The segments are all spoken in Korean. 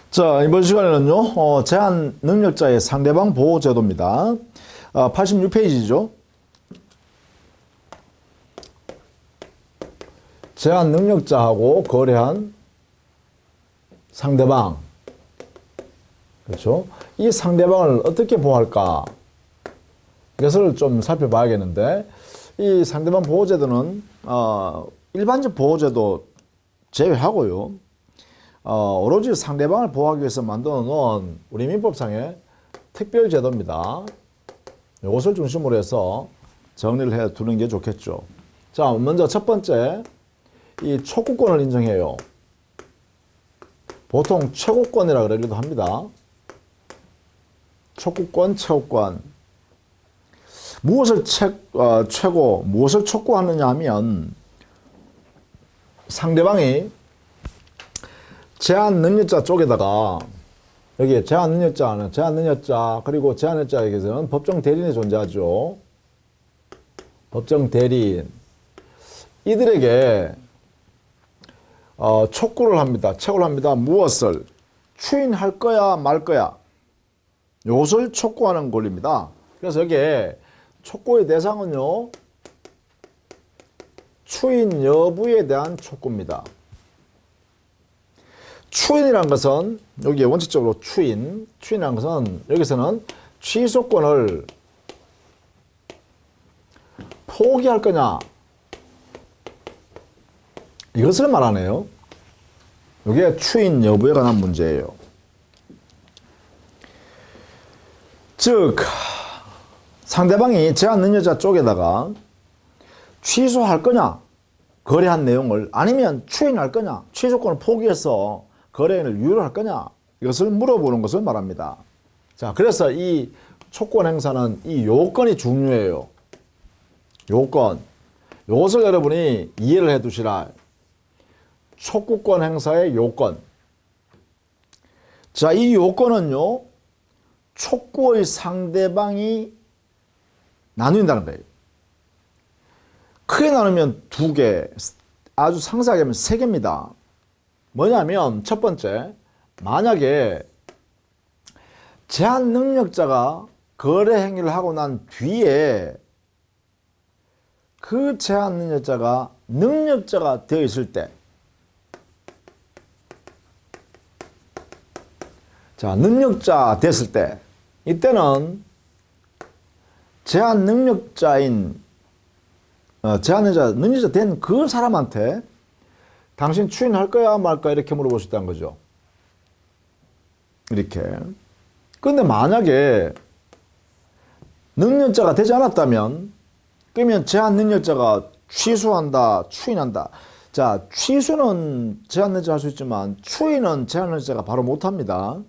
자, 이번 시간에는요, 제한 능력자의 상대방 보호 제도입니다. 86페이지죠. 제한 능력자하고 거래한 상대방. 그렇죠? 이 상대방을 어떻게 보호할까? 이것을 좀 살펴봐야겠는데, 이 상대방 보호 제도는, 일반적 보호 제도 제외하고요. 오로지 상대방을 보호하기 위해서 만들어 놓은 우리 민법상의 특별 제도입니다. 이것을 중심으로 해서 정리를 해 두는 게 좋겠죠. 자, 먼저 첫 번째, 이 촉구권을 인정해요. 보통 최고권이라 그러기도 합니다. 촉구권, 최고권. 무엇을 최고, 무엇을 촉구하느냐 하면 상대방이 제한 능력자 쪽에다가 여기 제한 능력자 그리고 제한 능력자에게서는 법정 대리인이 존재하죠. 법정 대리인 이들에게 촉구를 합니다. 채굴을 합니다. 무엇을 추인할 거야 말 거야 이것을 촉구하는 권리입니다. 그래서 여기에 촉구의 대상은요 추인 여부에 대한 촉구입니다. 추인이란 것은 여기 원칙적으로 추인이란 것은 여기서는 취소권을 포기할 거냐 이것을 말하네요. 이게 추인 여부에 관한 문제예요. 즉 상대방이 제한 능력자 쪽에다가 취소할 거냐 거래한 내용을 아니면 추인할 거냐 취소권을 포기해서 거래인을 유효할 거냐 이것을 물어보는 것을 말합니다. 자, 그래서 이 촉구권 행사는 이 요건이 중요해요. 요건. 이것을 여러분이 이해를 해 두시라. 촉구권 행사의 요건. 자, 이 요건은요 촉구의 상대방이 나눈다는 거예요. 크게 나누면 두 개, 아주 상세하게 하면 세 개입니다. 뭐냐면 첫 번째, 만약에 제한 능력자가 거래 행위를 하고 난 뒤에 그 제한 능력자가 되어 있을 때, 자, 능력자 됐을 때, 이때는 제한 능력자 된 그 사람한테 당신 추인할 거야 말 거야 이렇게 물어볼 수 있다는 거죠. 이렇게. 그런데 만약에 능력자가 되지 않았다면 그러면 제한 능력자가 취소한다, 추인한다. 자, 취소는 제한 능력자가 할 수 있지만 추인은 제한 능력자가 바로 못합니다.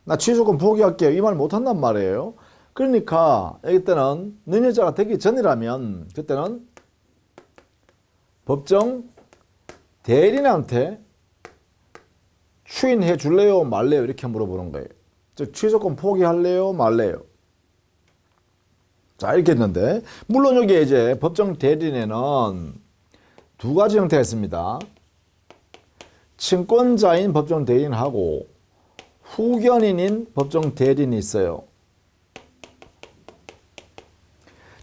나 취소권 포기할게요 이 말 못한단 말이에요. 그러니까 여기 때는 능력자가 되기 전이라면 그때는 법정 대리인한테 추인해 줄래요 말래요 이렇게 물어보는 거예요. 즉 취소권 포기할래요 말래요. 자, 이렇게 했는데 물론 여기에 이제 법정 대리인에는 두 가지 형태가 있습니다. 친권자인 법정 대리인하고 후견인인 법정 대리인이 있어요.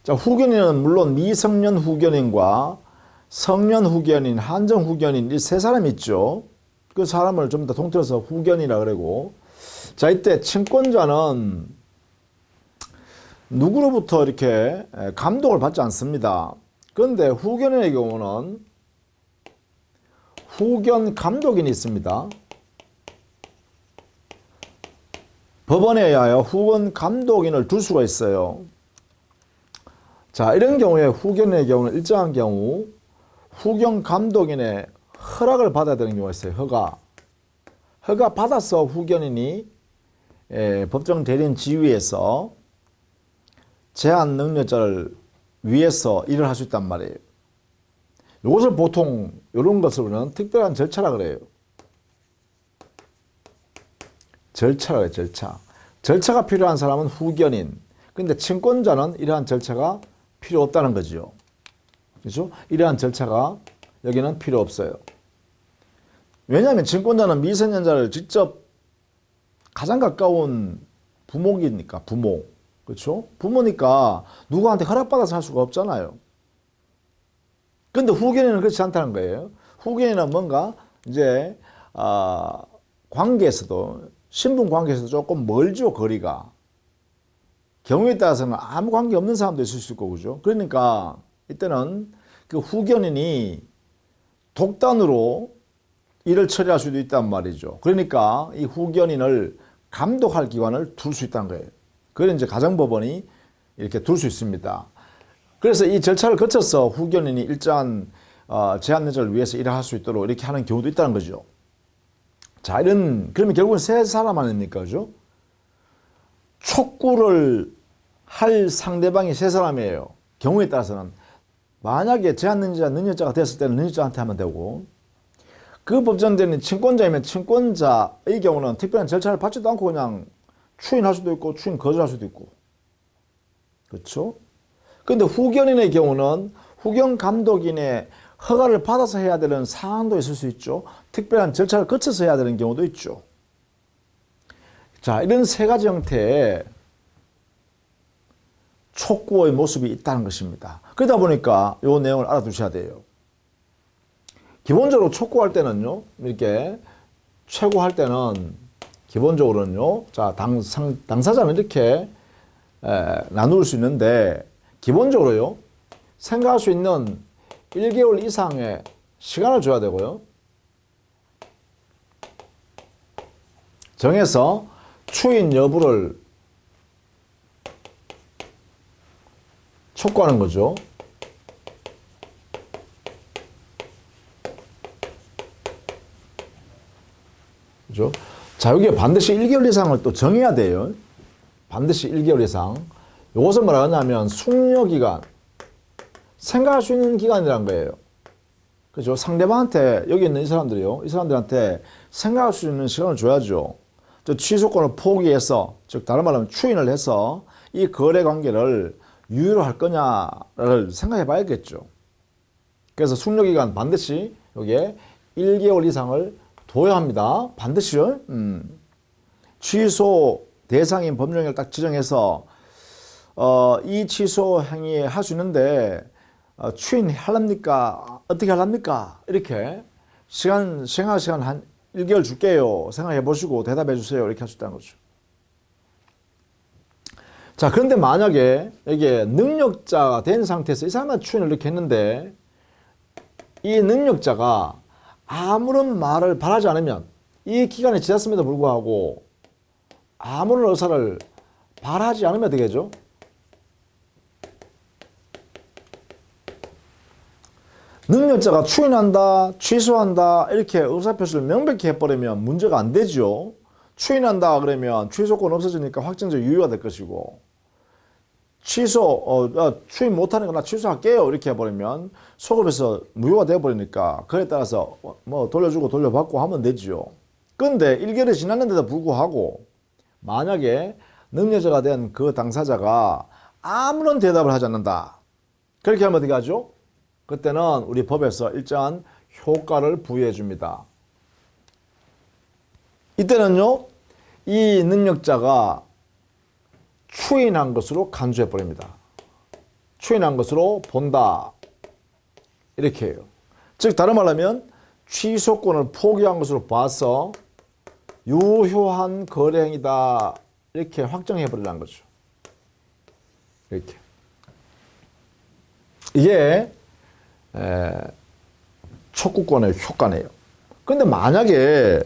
자, 후견인은 물론 미성년 후견인과 성년 후견인, 한정 후견인 이 세 사람이 있죠. 그 사람을 좀 더 통틀어서 후견이라 그러고, 자, 이때 친권자는 누구로부터 이렇게 감독을 받지 않습니다. 그런데 후견인의 경우는 후견 감독인이 있습니다. 법원에 의하여 후견 감독인을 둘 수가 있어요. 자, 이런 경우에 후견인의 경우는 일정한 경우 후견 감독인의 허락을 받아야 되는 경우가 있어요. 허가 받아서 후견인이 법정 대리인 지위에서 제한 능력자를 위해서 일을 할 수 있단 말이에요. 이것을 보통 이런 것을 우리는 특별한 절차라 그래요. 절차라 그래요. 절차가 필요한 사람은 후견인. 근데 친권자는 이러한 절차가 필요 없다는 거죠. 그렇죠? 이러한 절차가 여기는 필요 없어요. 왜냐하면 친권자는 미성년자를 직접 가장 가까운 부모이니까, 부모. 그렇죠? 부모니까 누구한테 허락받아서 할 수가 없잖아요. 근데 후견인은 그렇지 않다는 거예요. 후견인은 뭔가 이제 관계에서도, 신분 관계에서도 조금 멀죠, 거리가. 경우에 따라서는 아무 관계 없는 사람도 있을 수 있고, 그죠? 그러니까 이때는 그 후견인이 독단으로 일을 처리할 수도 있단 말이죠. 그러니까 이 후견인을 감독할 기관을 둘 수 있다는 거예요. 그걸 이제 가정법원이 이렇게 둘 수 있습니다. 그래서 이 절차를 거쳐서 후견인이 일정한 제한 내적을 위해서 일을 할 수 있도록 이렇게 하는 경우도 있다는 거죠. 자, 그러면 결국은 세 사람 아닙니까? 그죠? 촉구를 할 상대방이 세 사람이에요. 경우에 따라서는. 만약에 제한 능력자, 능력자가 됐을 때는 능력자한테 하면 되고, 그 법정대리인 친권자이면 친권자의 경우는 특별한 절차를 받지도 않고 그냥 추인할 수도 있고, 추인 거절할 수도 있고. 그렇죠? 근데 후견인의 경우는 후견 감독인의 허가를 받아서 해야 되는 상황도 있을 수 있죠. 특별한 절차를 거쳐서 해야 되는 경우도 있죠. 자, 이런 세 가지 형태의 촉구의 모습이 있다는 것입니다. 그러다 보니까 이 내용을 알아두셔야 돼요. 기본적으로 촉구할 때는요, 이렇게 최고할 때는 기본적으로는요, 자, 당사자는 이렇게 나눌 수 있는데, 기본적으로요, 생각할 수 있는 1개월 이상의 시간을 줘야 되고요. 정해서 추인 여부를 촉구하는 거죠. 그죠? 자, 여기에 반드시 1개월 이상을 또 정해야 돼요. 반드시 1개월 이상. 이것은 뭐라 하냐면 숙려기간, 생각할 수 있는 기간이란 거예요. 그죠? 상대방한테, 여기 있는 이 사람들이요, 이 사람들한테 생각할 수 있는 시간을 줘야죠. 저 취소권을 포기해서, 즉 다른 말로 하면 추인을 해서 이 거래 관계를 유효로 할 거냐를 생각해 봐야겠죠. 그래서 숙려기간 반드시 여기에 1개월 이상을 둬야 합니다. 반드시요. 취소 대상인 법령을 딱 지정해서 이 취소 행위 할 수 있는데 추인하랍니까? 어떻게 하랍니까? 이렇게 생각 시간 한 1개월 줄게요. 생각해 보시고 대답해 주세요. 이렇게 할 수 있다는 거죠. 자, 그런데 만약에 이게 능력자가 된 상태에서 이 사람은 추인을 이렇게 했는데 이 능력자가 아무런 말을 바라지 않으면, 이 기간이 지났음에도 불구하고 아무런 의사를 바라지 않으면 되겠죠. 능력자가 추인한다, 취소한다 이렇게 의사표시를 명백히 해버리면 문제가 안 되죠. 추인한다 그러면 취소권 없어지니까 확정적 유효가 될 것이고, 추인 못하는 거나 취소할게요 이렇게 해버리면 소급에서 무효가 되어버리니까 그에 따라서 뭐 돌려주고 돌려받고 하면 되죠. 근데 1개월이 지났는데도 불구하고 만약에 능력자가 된 그 당사자가 아무런 대답을 하지 않는다, 그렇게 하면 어떻게 하죠? 그때는 우리 법에서 일정한 효과를 부여해 줍니다. 이때는요, 이 능력자가 추인한 것으로 간주해 버립니다. 추인한 것으로 본다, 이렇게 해요. 즉 다른 말로 하면 취소권을 포기한 것으로 봐서 유효한 거래행위다 이렇게 확정해 버리라는 거죠. 이렇게. 이게 촉구권의 효과네요. 근데 만약에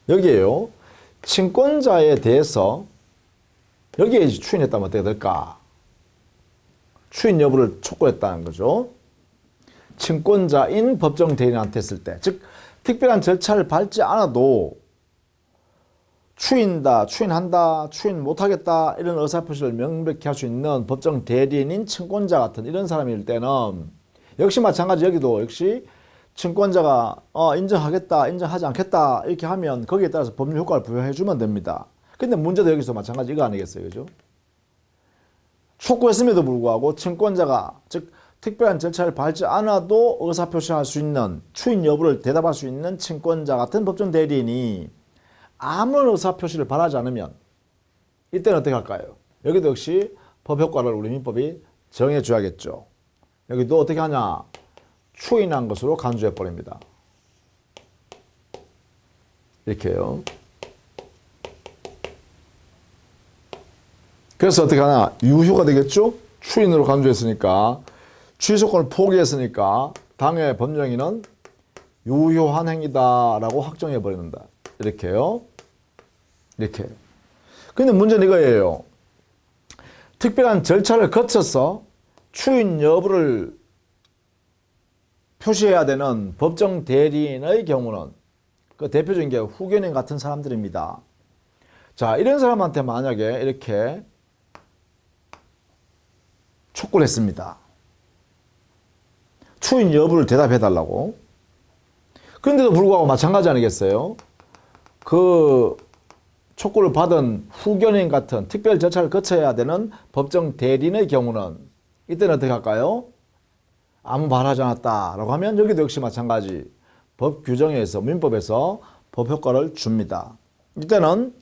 여기에요, 친권자에 대해서 여기에 추인했다면 어떻게 될까? 추인 여부를 촉구했다는 거죠. 친권자인 법정 대리인한테 했을 때, 즉 특별한 절차를 밟지 않아도 추인한다, 추인 못하겠다 이런 의사표시를 명백히 할 수 있는 법정 대리인인 친권자 같은 이런 사람일 때는 역시 마찬가지, 여기도 역시 친권자가 인정하겠다, 인정하지 않겠다 이렇게 하면 거기에 따라서 법률 효과를 부여해 주면 됩니다. 근데 문제도 여기서 마찬가지 이거 아니겠어요, 그죠? 촉구했음에도 불구하고 친권자가, 즉 특별한 절차를 밟지 않아도 의사표시할 수 있는, 추인 여부를 대답할 수 있는 친권자 같은 법정 대리인이 아무런 의사표시를 바라지 않으면 이때는 어떻게 할까요? 여기도 역시 법효과를 우리 민법이 정해줘야겠죠. 여기도 어떻게 하냐? 추인한 것으로 간주해버립니다. 이렇게요. 그래서 어떻게 하냐? 유효가 되겠죠? 추인으로 간주했으니까. 취소권을 포기했으니까 당해 법령인은 유효한 행위다라고 확정해버린다. 이렇게요. 이렇게. 근데 문제는 이거예요. 특별한 절차를 거쳐서 추인 여부를 표시해야 되는 법정 대리인의 경우는 그 대표적인 게 후견인 같은 사람들입니다. 자, 이런 사람한테 만약에 이렇게 촉구를 했습니다. 추인 여부를 대답해 달라고. 그런데도 불구하고 마찬가지 아니겠어요? 그 촉구를 받은 후견인 같은 특별 절차를 거쳐야 되는 법정 대리인의 경우는 이때는 어떻게 할까요? 아무 말하지 않았다라고 하면 여기도 역시 마찬가지 법 규정에서 민법에서 법효과를 줍니다. 이때는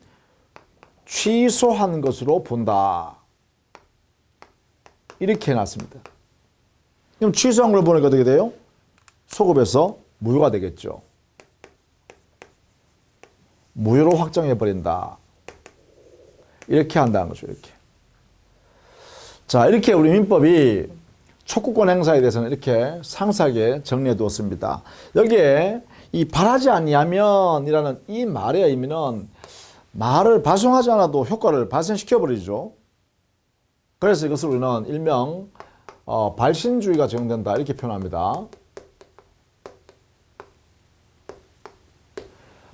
취소한 것으로 본다. 이렇게 해놨습니다. 그럼 취소한 걸 보니까 어떻게 돼요? 소급해서 무효가 되겠죠. 무효로 확정해버린다. 이렇게 한다는 거죠. 이렇게. 자, 이렇게 우리 민법이 촉구권 행사에 대해서는 이렇게 상세하게 정리해 두었습니다. 여기에 이 바라지 아니하면이라는 이 말의 의미는 말을 발송하지 않아도 효과를 발생시켜버리죠. 그래서 이것을 우리는 일명 발신주의가 적용된다 이렇게 표현합니다.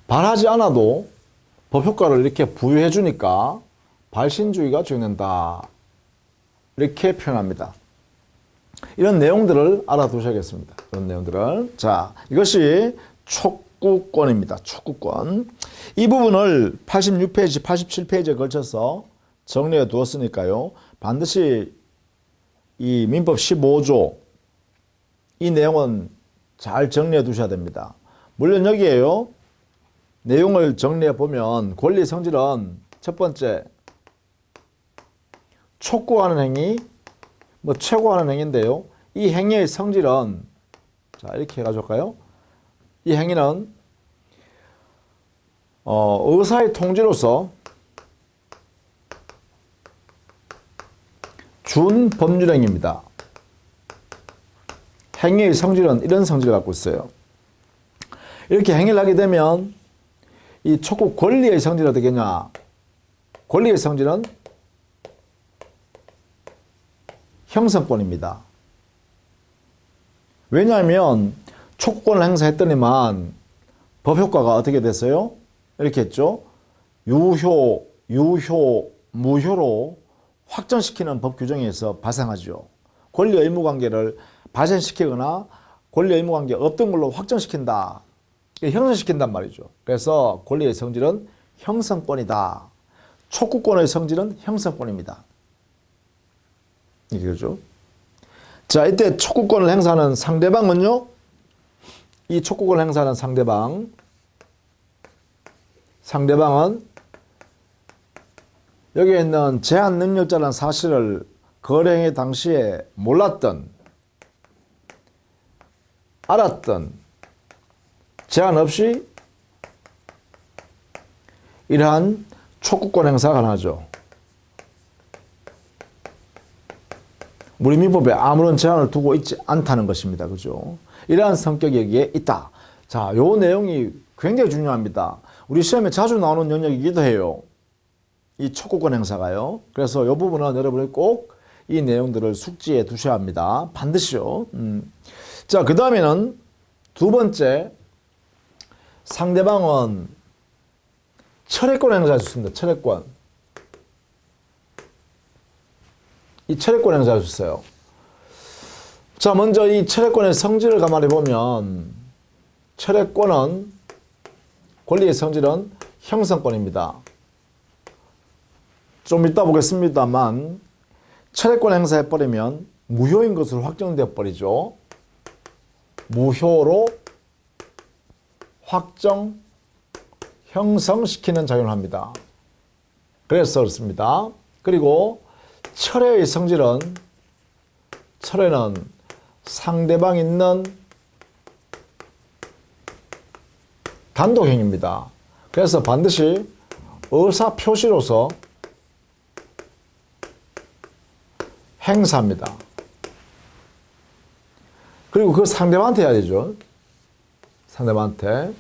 발하지 않아도 법효과를 이렇게 부여해 주니까 발신주의가 적용된다 이렇게 표현합니다. 이런 내용들을 알아두셔야겠습니다. 이런 내용들을. 자, 이것이 촉구권입니다. 촉구권. 이 부분을 86페이지, 87페이지에 걸쳐서 정리해 두었으니까요. 반드시 이 민법 15조 이 내용은 잘 정리해 두셔야 됩니다. 물론 여기에요. 내용을 정리해 보면 권리 성질은 첫 번째 촉구하는 행위, 최고하는 행위인데요. 이 행위의 성질은 자 이렇게 해가지고 할까요? 이 행위는 의사의 통지로서 준 법률행위입니다. 행위의 성질은 이런 성질을 갖고 있어요. 이렇게 행위를 하게 되면 이 촉구 권리의 성질은 어떻게 되냐? 권리의 성질은 형성권입니다. 왜냐하면 촉구권을 행사했더니만 법효과가 어떻게 됐어요? 이렇게 했죠. 유효, 무효로 확정시키는 법 규정에서 발생하죠. 권리 의무 관계를 발생시키거나 권리 의무 관계 없던 걸로 확정시킨다. 형성시킨단 말이죠. 그래서 권리의 성질은 형성권이다. 촉구권의 성질은 형성권입니다. 이게 그죠? 자, 이때 촉구권을 행사하는 상대방은요. 이 촉구권을 행사하는 상대방은 여기에 있는 제한 능력자라는 사실을 거래행위 당시에 몰랐던, 알았던, 제한 없이 이러한 촉구권 행사가 가능하죠. 우리 민법에 아무런 제한을 두고 있지 않다는 것입니다. 그죠? 이러한 성격이 여기에 있다. 자, 요 내용이 굉장히 중요합니다. 우리 시험에 자주 나오는 영역이기도 해요. 이 촉구권 행사가요. 그래서 이 부분은 여러분이 꼭 이 내용들을 숙지해 두셔야 합니다. 반드시요. 자, 그 다음에는 두 번째, 상대방은 철회권 행사할 수 있습니다. 철회권. 이 철회권 행사할 수 있어요. 자, 먼저 이 철회권의 성질을 가만히 보면 철회권은 권리의 성질은 형성권입니다. 좀 이따 보겠습니다만 철회권 행사해버리면 무효인 것으로 확정되어 버리죠. 무효로 확정, 형성시키는 작용을 합니다. 그래서 그렇습니다. 그리고 철회의 성질은, 철회는 상대방 있는 단독행위입니다. 그래서 반드시 의사표시로서 행사합니다. 그리고 그 상대방한테 해야 되죠. 상대방한테.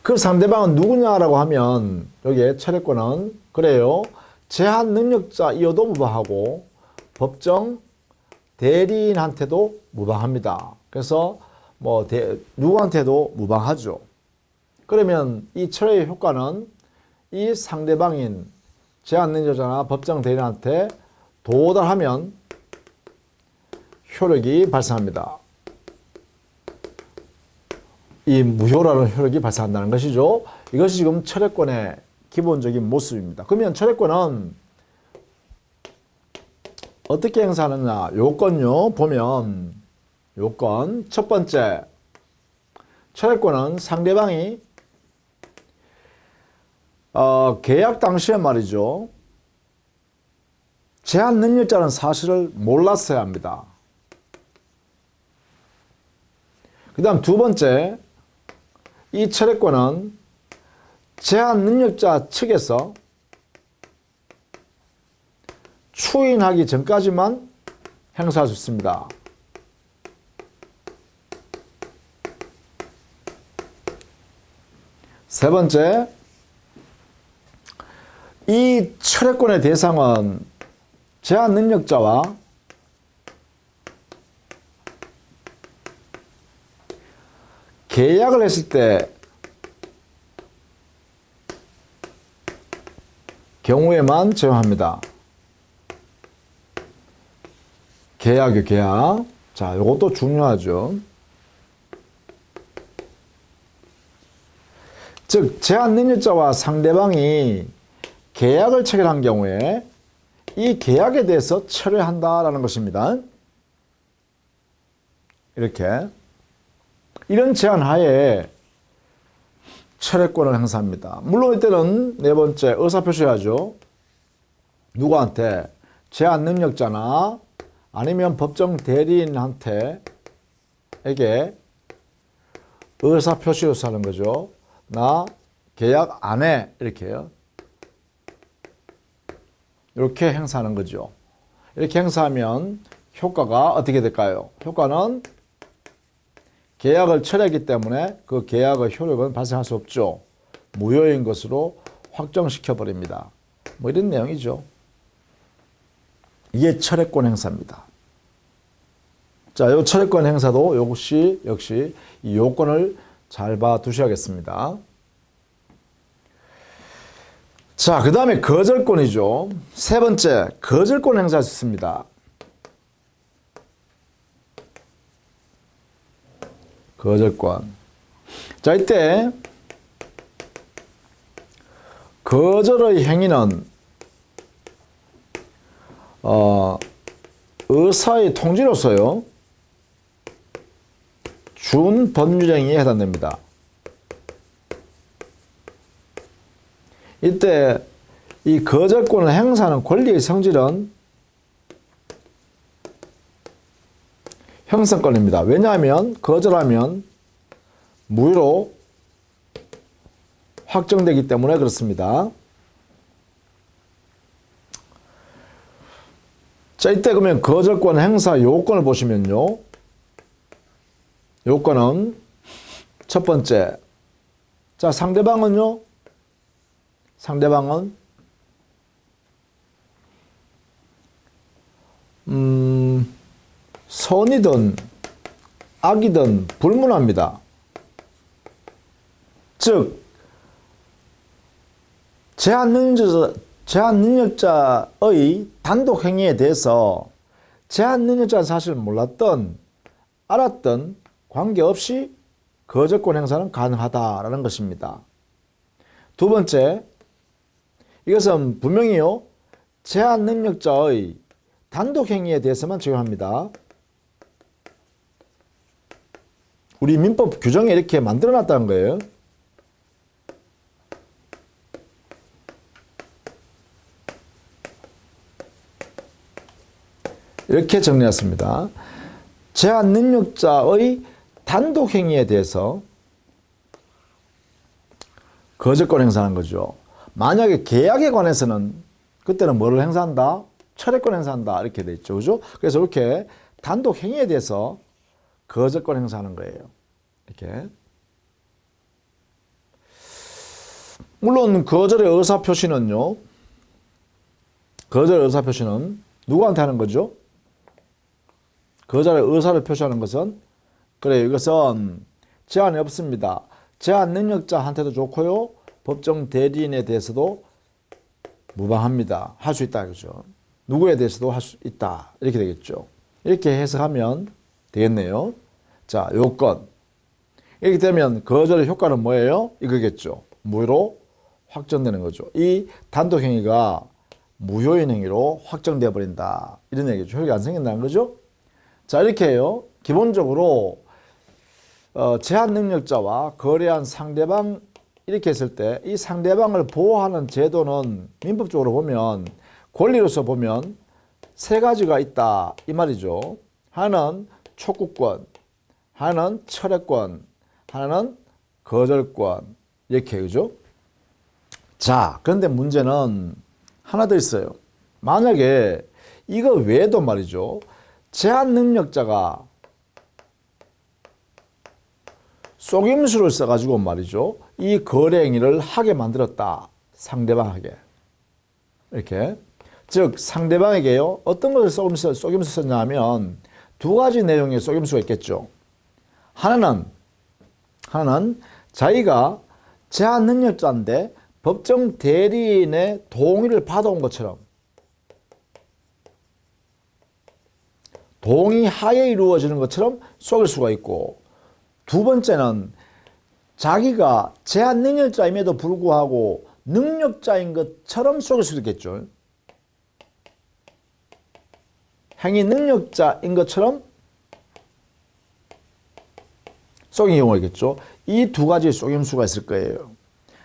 그 상대방은 누구냐라고 하면 여기에 철회권은 그래요. 제한 능력자이어도 무방하고 법정 대리인한테도 무방합니다. 그래서 뭐 누구한테도 무방하죠. 그러면 이 철회의 효과는 이 상대방인 제한 능력자나 법정 대리인한테 도달하면 효력이 발생합니다. 이 무효라는 효력이 발생한다는 것이죠. 이것이 지금 철회권의 기본적인 모습입니다. 그러면 철회권은 어떻게 행사하느냐? 요건요. 보면 요건 첫 번째, 철회권은 상대방이 계약 당시에 말이죠. 제한 능력자는 사실을 몰랐어야 합니다. 그 다음 두 번째, 이 철회권은 제한 능력자 측에서 추인하기 전까지만 행사할 수 있습니다. 세 번째, 이 철회권의 대상은 제한 능력자와 계약을 했을 때 경우에만 적용합니다. 계약이요, 계약. 자, 요것도 중요하죠. 즉, 제한 능력자와 상대방이 계약을 체결한 경우에 이 계약에 대해서 철회한다라는 것입니다. 이렇게. 이런 제한 하에 철회권을 행사합니다. 물론 이때는 네 번째 의사표시해야죠. 누구한테? 제한 능력자나 아니면 법정 대리인한테 에게 의사표시로서 하는 거죠. 나 계약 안 해. 이렇게요. 이렇게 행사하는 거죠. 이렇게 행사하면 효과가 어떻게 될까요? 효과는 계약을 철회했기 때문에 그 계약의 효력은 발생할 수 없죠. 무효인 것으로 확정시켜 버립니다. 뭐 이런 내용이죠. 이게 철회권 행사입니다. 자, 이 철회권 행사도 역시 이 요건을 잘 봐두셔야겠습니다. 자, 그 다음에 거절권이죠. 세 번째, 거절권 행사할 수 있습니다. 거절권. 자, 이때 거절의 행위는 의사의 통지로서요 준법률행위에 해당됩니다. 이때 이 거절권을 행사하는 권리의 성질은 형성권입니다. 왜냐하면 거절하면 무효로 확정되기 때문에 그렇습니다. 자, 이때 그러면 거절권 행사 요건을 보시면요. 요건은 첫 번째. 자, 상대방은 선이든 악이든 불문합니다. 즉, 제한 능력자의 단독 행위에 대해서 제한 능력자는 사실 몰랐던, 알았던 관계없이 거절권 행사는 가능하다라는 것입니다. 두 번째, 이것은 분명히요, 제한 능력자의 단독 행위에 대해서만 적용합니다. 우리 민법 규정에 이렇게 만들어 놨다는 거예요. 이렇게 정리했습니다. 제한 능력자의 단독 행위에 대해서 거절권 행사하는 거죠. 만약에 계약에 관해서는 그때는 뭐를 행사한다? 철회권 행사한다. 이렇게 돼 있죠. 그죠? 그래서 이렇게 단독 행위에 대해서 거절권 행사하는 거예요. 이렇게. 물론 거절의 의사표시는요. 거절의 의사표시는 누구한테 하는 거죠? 거절의 의사를 표시하는 것은 그래요. 이것은 제한이 없습니다. 제한 능력자한테도 좋고요. 법정 대리인에 대해서도 무방합니다. 할 수 있다. 그죠? 누구에 대해서도 할 수 있다. 이렇게 되겠죠. 이렇게 해석하면 되겠네요. 자, 요건. 이렇게 되면 거절의 효과는 뭐예요? 이거겠죠. 무효로 확정되는 거죠. 이 단독 행위가 무효인 행위로 확정되어 버린다. 이런 얘기죠. 효력이 안 생긴다는 거죠. 자, 이렇게 해요. 기본적으로 제한 능력자와 거래한 상대방 이렇게 했을 때 이 상대방을 보호하는 제도는 민법적으로 보면 권리로서 보면 세 가지가 있다 이 말이죠. 하나는 촉구권, 하나는 철회권, 하나는 거절권 이렇게 그죠? 자, 그런데 문제는 하나 더 있어요. 만약에 이거 외에도 말이죠. 제한 능력자가 속임수를 써가지고 말이죠. 이 거래 행위를 하게 만들었다. 상대방에게. 이렇게. 즉, 상대방에게요. 어떤 것을 속임수 썼냐 하면 두 가지 내용의 속임수가 있겠죠. 하나는 자기가 제한 능력자인데 법정 대리인의 동의를 받아온 것처럼 동의하에 이루어지는 것처럼 속일 수가 있고 두 번째는 자기가 제한 능력자임에도 불구하고 능력자인 것처럼 속일 수도 있겠죠. 행위 능력자인 것처럼 속인 경우가 있겠죠. 이 두 가지 속임수가 있을 거예요.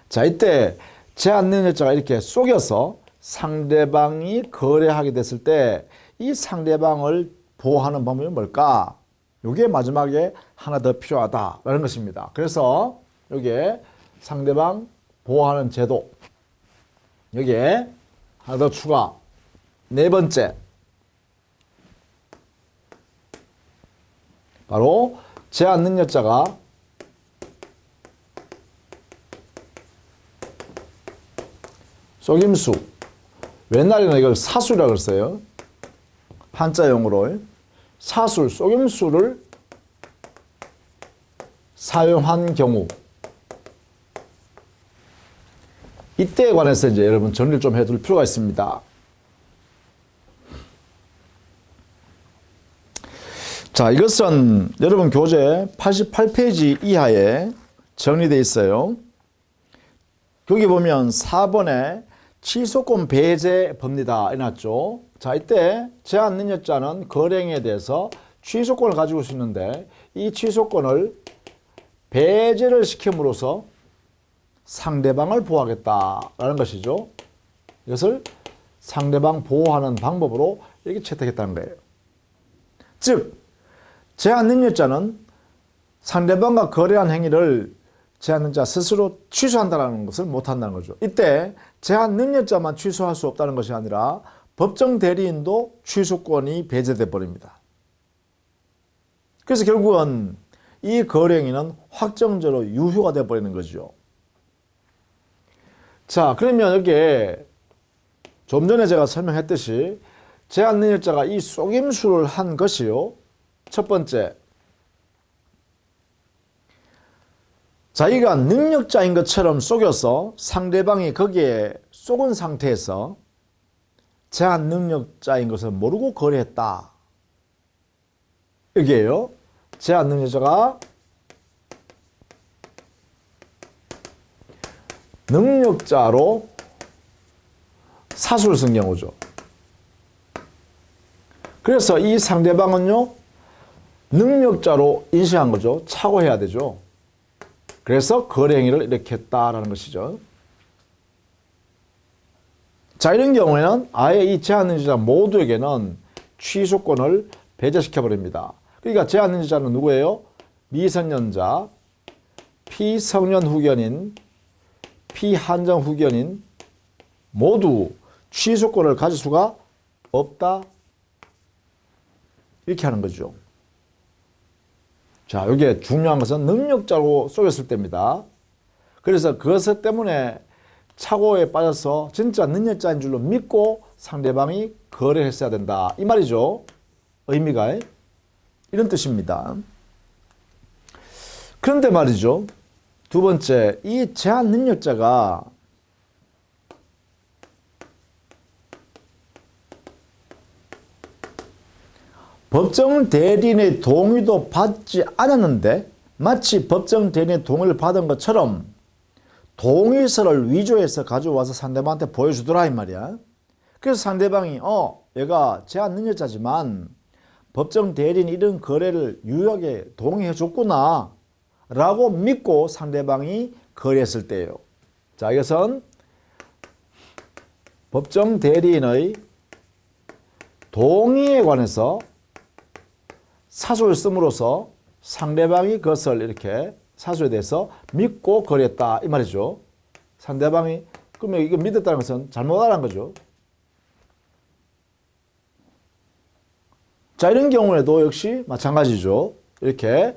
자, 이때 제한 능력자가 이렇게 속여서 상대방이 거래하게 됐을 때 이 상대방을 보호하는 방법이 뭘까? 이게 마지막에 하나 더 필요하다라는 것입니다. 그래서 여기에 상대방 보호하는 제도 여기에 하나 더 추가. 네 번째 바로 제한 능력자가 속임수 옛날에는 이걸 사수라고 했어요. 한자용어로 사술, 속임수를 사용한 경우 이때에 관해서 이제 여러분 정리를 좀 해둘 필요가 있습니다. 자, 이것은 여러분 교재 88페이지 이하에 정리되어 있어요. 여기 보면 4번에 취소권 배제 법리다 해놨죠. 자, 이때 제한 능력자는 거래행위에 대해서 취소권을 가지고 있는데 이 취소권을 배제를 시킴으로써 상대방을 보호하겠다라는 것이죠. 이것을 상대방 보호하는 방법으로 이렇게 채택했다는 거예요. 즉, 제한 능력자는 상대방과 거래한 행위를 제한 능력자 스스로 취소한다는 것을 못한다는 거죠. 이때 제한 능력자만 취소할 수 없다는 것이 아니라 법정 대리인도 취소권이 배제돼 버립니다. 그래서 결국은 이 거래 행위는 확정적으로 유효가 돼 버리는 거죠. 자, 그러면 여기에 좀 전에 제가 설명했듯이 제한 능력자가 이 속임수를 한 것이요. 첫 번째, 자기가 능력자인 것처럼 속여서 상대방이 거기에 속은 상태에서 제한 능력자인 것을 모르고 거래했다. 여기에요. 제한 능력자가 능력자로 사수를 쓴 경우죠. 그래서 이 상대방은요, 능력자로 인식한 거죠. 착오해야 되죠. 그래서 거래 행위를 이렇게 했다라는 것이죠. 자, 이런 경우에는 아예 이 제한능력자 모두에게는 취소권을 배제시켜 버립니다. 그러니까 제한능력자는 누구예요? 미성년자, 피성년 후견인, 피한정 후견인 모두 취소권을 가질 수가 없다. 이렇게 하는 거죠. 자, 이게 중요한 것은 능력자로 쏘였을 때입니다. 그래서 그것 때문에 착오에 빠져서 진짜 능력자인 줄로 믿고 상대방이 거래를 했어야 된다. 이 말이죠. 의미가 이런 뜻입니다. 그런데 말이죠. 두 번째, 이 제한 능력자가 법정 대리인의 동의도 받지 않았는데 마치 법정 대리인의 동의를 받은 것처럼 동의서를 위조해서 가져와서 상대방한테 보여주더라 이 말이야. 그래서 상대방이 얘가 제한 능력자지만 법정 대리인 이런 거래를 유효하게 동의해 줬구나 라고 믿고 상대방이 거래했을 때예요. 자, 이것은 법정 대리인의 동의에 관해서 사소를 씀으로써 상대방이 그것을 이렇게 사소에 대해서 믿고 거래했다 이 말이죠. 상대방이 그러면 이거 믿었다는 것은 잘못 알은 거죠. 자, 이런 경우에도 역시 마찬가지죠. 이렇게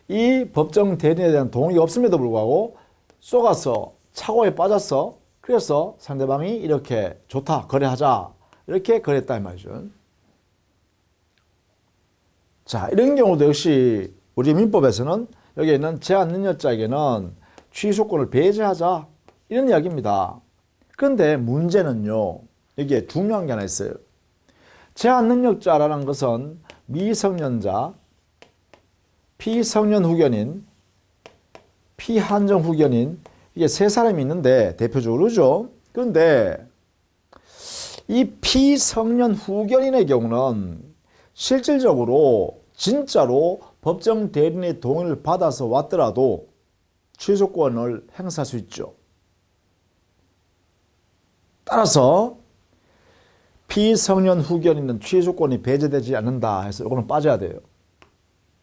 이 법정 대리인에 대한 동의가 없음에도 불구하고 속아서 착오에 빠졌어. 그래서 상대방이 이렇게 좋다 거래하자 이렇게 거래했다 이 말이죠. 자, 이런 경우도 역시 우리 민법에서는 여기에 있는 제한 능력자에게는 취소권을 배제하자 이런 이야기입니다. 그런데 문제는요, 여기에 중요한 게 하나 있어요. 제한 능력자라는 것은 미성년자, 피성년 후견인, 피한정 후견인 이게 세 사람이 있는데 대표적으로죠. 그런데 이 피성년 후견인의 경우는 실질적으로 진짜로 법정 대리인의 동의를 받아서 왔더라도 취소권을 행사할 수 있죠. 따라서 피성년 후견인은 취소권이 배제되지 않는다 해서 이거는 빠져야 돼요.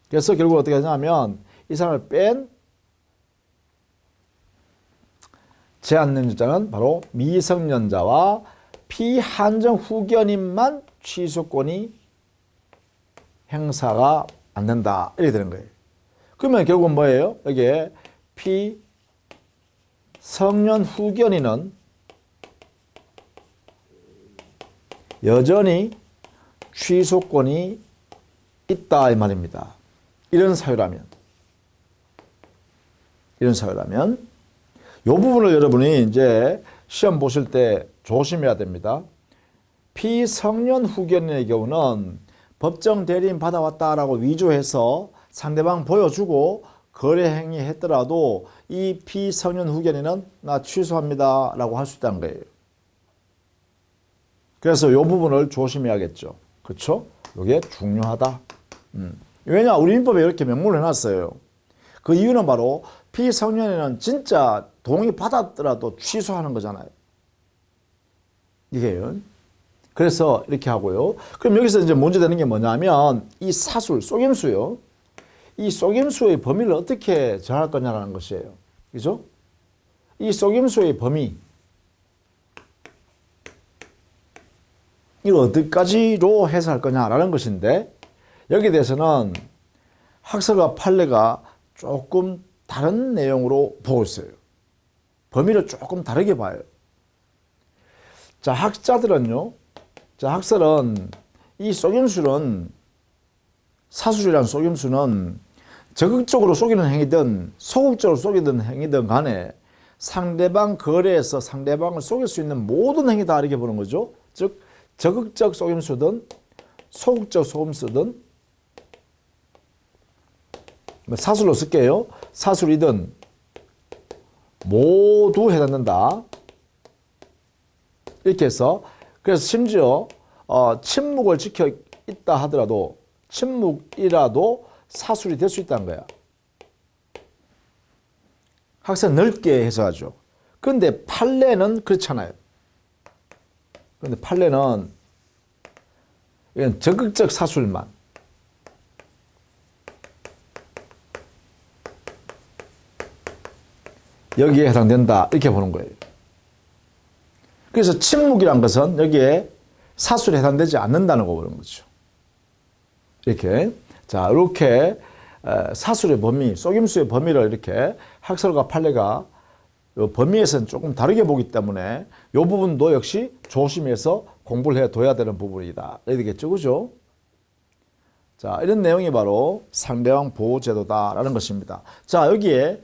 그래서 결국 어떻게 하냐면 이 사람을 뺀 제한 능력자는 바로 미성년자와 피한정 후견인만 취소권이 행사가 안 된다. 이렇게 되는 거예요. 그러면 결국은 뭐예요? 여기에 피성년 후견인은 여전히 취소권이 있다 이 말입니다. 이런 사유라면 이 부분을 여러분이 이제 시험 보실 때 조심해야 됩니다. 피성년 후견인의 경우는 법정 대리인 받아왔다라고 위조해서 상대방 보여주고 거래 행위 했더라도 이 피성년 후견인은 나 취소합니다 라고 할 수 있다는 거예요. 그래서 이 부분을 조심해야겠죠. 그렇죠? 이게 중요하다. 왜냐? 우리 민법에 이렇게 명문을 해놨어요. 그 이유는 바로 피성년에는 진짜 동의 받았더라도 취소하는 거잖아요. 이게요. 그래서 이렇게 하고요. 그럼 여기서 이제 문제되는 게 뭐냐면 이 사술, 속임수요. 이 속임수의 범위를 어떻게 정할 거냐라는 것이에요. 그죠? 이 속임수의 범위 이걸 어디까지로 해석할 거냐라는 것인데 여기에 대해서는 학설과 판례가 조금 다른 내용으로 보고 있어요. 범위를 조금 다르게 봐요. 자, 학자들은요. 자, 학설은 이 속임수는 사술이라는 속임수는 적극적으로 속이는 행위든 소극적으로 속이는 행위든 간에 상대방 거래에서 상대방을 속일 수 있는 모든 행위다 이렇게 보는 거죠. 즉 적극적 속임수든 소극적 속임수든 사술로 쓸게요. 사술이든 모두 해당된다. 이렇게 해서 그래서 심지어 침묵을 지켜 있다 하더라도 침묵이라도 사술이 될 수 있다는 거야. 학생 넓게 해석하죠. 그런데 판례는 그렇잖아요. 그런데 판례는 이건 적극적 사술만. 여기에 해당된다 이렇게 보는 거예요. 그래서 침묵이란 것은 여기에 사술에 해당되지 않는다는 거 보는 거죠. 이렇게. 자, 이렇게 사술의 범위, 속임수의 범위를 이렇게 학설과 판례가 범위에서는 조금 다르게 보기 때문에 이 부분도 역시 조심해서 공부를 해둬야 되는 부분이다. 이렇게 되겠죠. 그죠? 자, 이런 내용이 바로 상대방 보호제도다라는 것입니다. 자, 여기에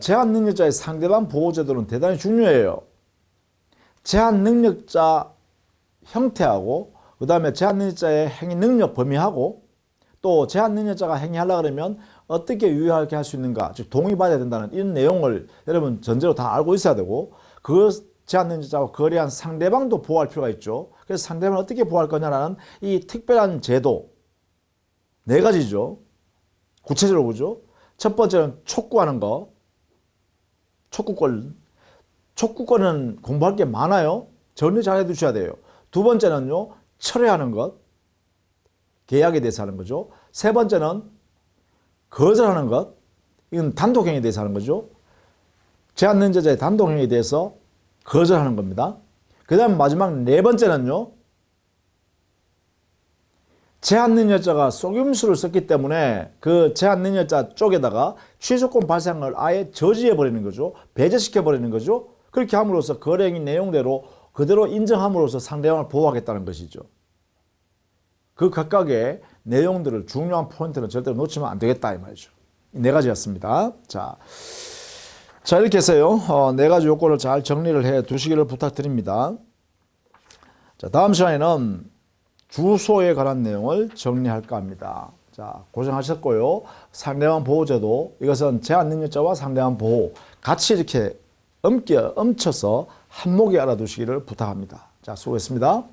제한 능력자의 상대방 보호제도는 대단히 중요해요. 제한 능력자 형태하고 그 다음에 제한 능력자의 행위 능력 범위하고 또 제한 능력자가 행위하려고 그러면 어떻게 유효하게 할 수 있는가, 즉 동의받아야 된다는 이런 내용을 여러분 전제로 다 알고 있어야 되고 그 제한 능력자와 거래한 상대방도 보호할 필요가 있죠. 그래서 상대방을 어떻게 보호할 거냐라는 이 특별한 제도 4가지죠. 구체적으로 보죠. 첫 번째는 촉구하는 거. 촉구권은 공부할 게 많아요. 정리 잘 해두셔야 돼요. 두 번째는요, 철회하는 것. 계약에 대해서 하는 거죠. 세 번째는 거절하는 것. 이건 단독행위에 대해서 하는 거죠. 제한 능력자의 단독행위에 대해서 거절하는 겁니다. 그 다음 마지막 4번째는요, 제한 능력자가 속임수를 썼기 때문에 그 제한 능력자 쪽에다가 취소권 발생을 아예 저지해 버리는 거죠. 배제시켜 버리는 거죠. 그렇게 함으로써 거래행위 내용대로 그대로 인정함으로써 상대방을 보호하겠다는 것이죠. 그 각각의 내용들을 중요한 포인트는 절대로 놓치면 안 되겠다 이 말이죠. 이 4가지였습니다. 자, 이렇게 해서요. 4가지 요건을 잘 정리를 해 두시기를 부탁드립니다. 자, 다음 시간에는 주소에 관한 내용을 정리할까 합니다. 자, 고생하셨고요. 상대방 보호제도, 이것은 제한 능력자와 상대방 보호 같이 이렇게 엄쳐서 한목에 알아두시기를 부탁합니다. 자, 수고했습니다.